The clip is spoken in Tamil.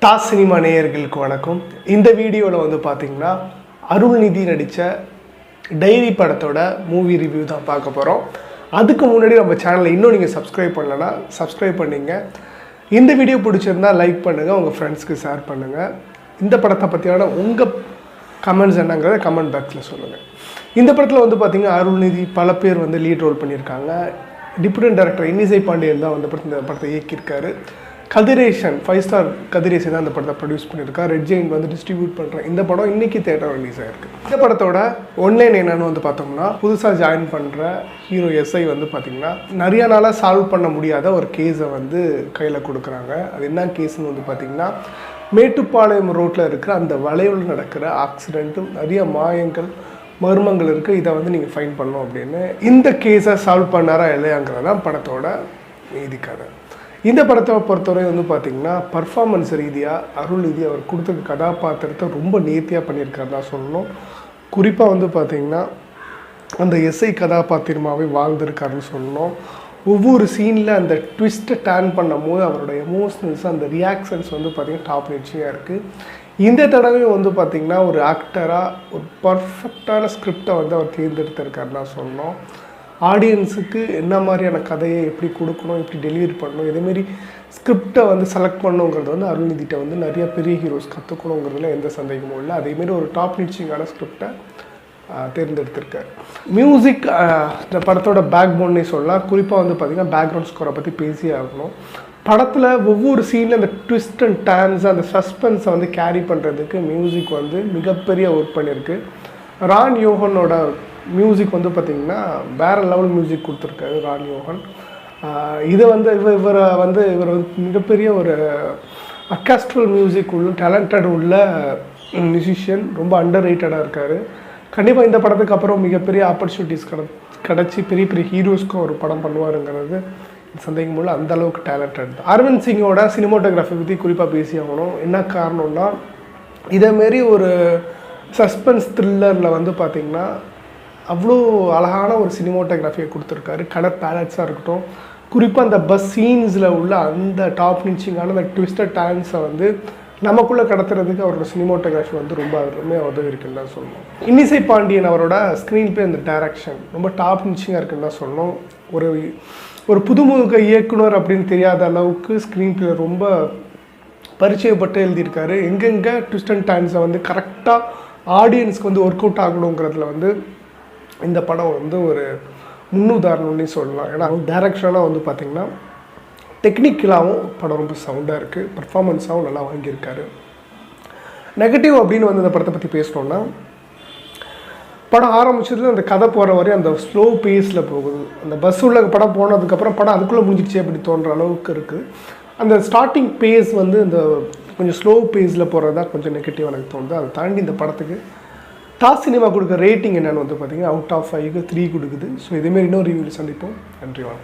டாஸ் சினிமா நேயர்களுக்கு வணக்கம். இந்த வீடியோவில் வந்து பார்த்தீங்கன்னா அருள்நிதி நடித்த டைரி படத்தோட மூவி ரிவ்யூ தான் பார்க்க போகிறோம். அதுக்கு முன்னாடி நம்ம சேனலை இன்னும் நீங்கள் சப்ஸ்கிரைப் பண்ணலன்னா சப்ஸ்கிரைப் பண்ணிங்க. இந்த வீடியோ பிடிச்சிருந்தால் லைக் பண்ணுங்கள், உங்கள் ஃப்ரெண்ட்ஸ்க்கு ஷேர் பண்ணுங்கள். இந்த படத்தை பற்றியான உங்கள் கமெண்ட்ஸ் என்னங்கிறத கமெண்ட் பாக்ஸில் சொல்லுங்கள். இந்த படத்தில் வந்து பார்த்திங்கன்னா அருள்நிதி பல பேர் வந்து லீட் ரோல் பண்ணியிருக்காங்க. டிப்யூட்டி டைரக்டர் இன்னிசை பாண்டியன் தான் வந்து இந்த படத்தை இயக்கியிருக்காரு. கதிரேசன் 5 ஸ்டார் கதிரேசன் தான் அந்த படத்தை ப்ரொடியூஸ் பண்ணியிருக்காரு. ரெட் ஜெயிண்ட் வந்து டிஸ்ட்ரிபியூட் பண்ணுறேன். இந்த படம் இன்றைக்கி தேட்டர் ரிலீஸ் ஆகிருக்கு. இந்த படத்தோட ஒன்லைன் என்னன்னு வந்து பார்த்தோம்னா, புதுசாக ஜாயின் பண்ணுற ஹீரோ எஸ்ஐ வந்து பார்த்திங்கன்னா நிறைய நாளாக சால்வ் பண்ண முடியாத ஒரு கேஸை வந்து கையில் கொடுக்குறாங்க. அது என்ன கேஸ்ன்னு வந்து பார்த்திங்கன்னா, மேட்டுப்பாளையம் ரோட்டில் இருக்கிற அந்த வளைவில் நடக்கிற ஆக்சிடெண்ட்டும் நிறைய மாயங்கள் மர்மங்கள் இருக்குது. இதை வந்து நீங்கள் ஃபைன் பண்ணணும் அப்படின்னு இந்த கேஸை சால்வ் பண்ணாரா இல்லையாங்கிறது தான் படத்தோட மீதி கதை. இந்த படத்தை பொறுத்தவரை வந்து பார்த்திங்கன்னா பர்ஃபார்மன்ஸ் ரீதியாக அருள்நிதி அவர் கொடுத்த கதாபாத்திரத்தை ரொம்ப நேர்த்தியாக பண்ணியிருக்காரு தான் சொல்லணும். குறிப்பாக வந்து பார்த்திங்கன்னா அந்த எஸ்ஐ கதாபாத்திரமாகவே வாழ்ந்திருக்காருன்னு சொல்லணும். ஒவ்வொரு சீனில் அந்த ட்விஸ்ட்டை டேர்ன் பண்ணும் போது அவரோட எமோஷனல்ஸ் அந்த ரியாக்ஷன்ஸ் வந்து பார்த்திங்கன்னா டாப் நிச்சயாக இருக்குது. இந்த தடவையும் வந்து பார்த்திங்கன்னா ஒரு ஆக்டராக ஒரு பர்ஃபெக்டான ஸ்கிரிப்டை வந்து அவர் தேர்ந்தெடுத்திருக்காருன்னு தான் சொல்லணும். ஆடியன்ஸுக்கு என்ன மாதிரியான கதையை எப்படி கொடுக்கணும், எப்படி டெலிவரி பண்ணணும், இதேமாரி ஸ்கிரிப்டை வந்து செலக்ட் பண்ணணுங்கிறது வந்து அருள்நிதிட்ட வந்து நிறைய பெரிய ஹீரோஸ் கற்றுக்கணுங்கிறதுல எந்த சந்தேகமும் இல்லை. அதேமாரி ஒரு டாப் நிச்சிங்கான ஸ்கிரிப்டை தேர்ந்தெடுத்திருக்காரு. மியூசிக் இந்த படத்தோட பேக் போன்னே சொல்லலாம். குறிப்பாக வந்து பார்த்திங்கன்னா பேக்ரவுண்ட் ஸ்கோரை பற்றி பேசியே ஆகணும். படத்தில் ஒவ்வொரு சீனில் அந்த ட்விஸ்ட் அண்ட் டர்ன்ஸ் அந்த சஸ்பென்ஸை வந்து கேரி பண்ணுறதுக்கு மியூசிக் வந்து மிகப்பெரிய ஒர்க் பண்ணியிருக்கு. ரான் யோகனோட மியூசிக் வந்து பார்த்திங்கன்னா வேறு லெவல் மியூசிக் கொடுத்துருக்காரு ரான் யோகன். இதை வந்து இவர் வந்து மிகப்பெரிய ஒரு அர்கெஸ்ட்ரல் மியூசிக் உள்ள டேலண்டட் உள்ள மியூசிஷியன். ரொம்ப அண்டர் ரேட்டடாக இருக்கார். கண்டிப்பாக இந்த படத்துக்கு அப்புறம் மிகப்பெரிய ஆப்பர்ச்சுனிட்டிஸ் கிடச்சி பெரிய பெரிய ஹீரோஸ்க்கும் ஒரு படம் பண்ணுவாருங்கிறது சந்தேகம் உள்ள அந்தளவுக்கு டேலண்டட் தான். அரவிந்த் சிங்கோட சினிமோட்டோகிராஃபி பற்றி குறிப்பாக பேசி ஆகணும். என்ன காரணம்னா, இதேமாரி ஒரு சஸ்பென்ஸ் த்ரில்லரில் வந்து பார்த்திங்கன்னா அவ்வளோ அழகான ஒரு சினிமோட்டோகிராஃபியை கொடுத்துருக்காரு. கலர் பேலட்ஸாக இருக்கட்டும், குறிப்பாக அந்த பஸ் சீன்ஸில் உள்ள அந்த டாப் நிச்சிங்கான அந்த ட்விஸ்டட் டான்ஸை வந்து நமக்குள்ளே கடத்துறதுக்கு அவரோட சினிமோட்டோகிராஃபி வந்து ரொம்ப உதவி இருக்குன்னு தான் சொல்லணும். இன்னிசை பாண்டியன் அவரோட ஸ்க்ரீன் பிளே அந்த டைரக்ஷன் ரொம்ப டாப் நிச்சிங்காக இருக்குன்னு தான் சொல்லணும். ஒரு புதுமுக இயக்குனர் அப்படின்னு தெரியாத அளவுக்கு ஸ்க்ரீன் பிளே ரொம்ப பரிச்சயப்பட்டு எழுதியிருக்காரு. எங்கெங்கே ட்விஸ்ட் அண்ட் டான்ஸை வந்து கரெக்டாக ஆடியன்ஸ்க்கு வந்து ஒர்க் அவுட் ஆகணுங்கிறதுல வந்து இந்த படம் வந்து ஒரு முன்னுதாரணம்னு சொல்லலாம். ஏன்னா டைரக்ஷனாக வந்து பார்த்திங்கன்னா டெக்னிக்கலாகவும் படம் ரொம்ப சவுண்டாக இருக்குது, பர்ஃபார்மன்ஸாகவும் நல்லா வாங்கியிருக்காரு. நெகட்டிவ் அப்படின்னு வந்து இந்த படத்தை பற்றி பேசணுன்னா, படம் ஆரம்பிச்சதுல அந்த கதை போகிற வரையும் அந்த ஸ்லோ பேஸில் போகுது. அந்த பஸ் உள்ள படம் போனதுக்கப்புறம் படம் அதுக்குள்ளே முடிஞ்சிடுச்சு அப்படி தோன்ற அளவுக்கு இருக்குது. அந்த ஸ்டார்டிங் பேஸ் வந்து இந்த கொஞ்சம் ஸ்லோ பேஸில் போகிறது தான் கொஞ்சம் நெகட்டிவ் எனக்கு தோணுது. அதை தாண்டி இந்த படத்துக்கு டாஸ் சினிமா கொடுக்குற ரேட்டிங் என்னென்னு வந்து பார்த்திங்கன்னா அவுட் ஆஃப் 5க்கு 3 கொடுக்குது. ஸோ இதேமாரி இன்னொரு ரிவ்யூவில் சந்திப்போம். நன்றி, வணக்கம்.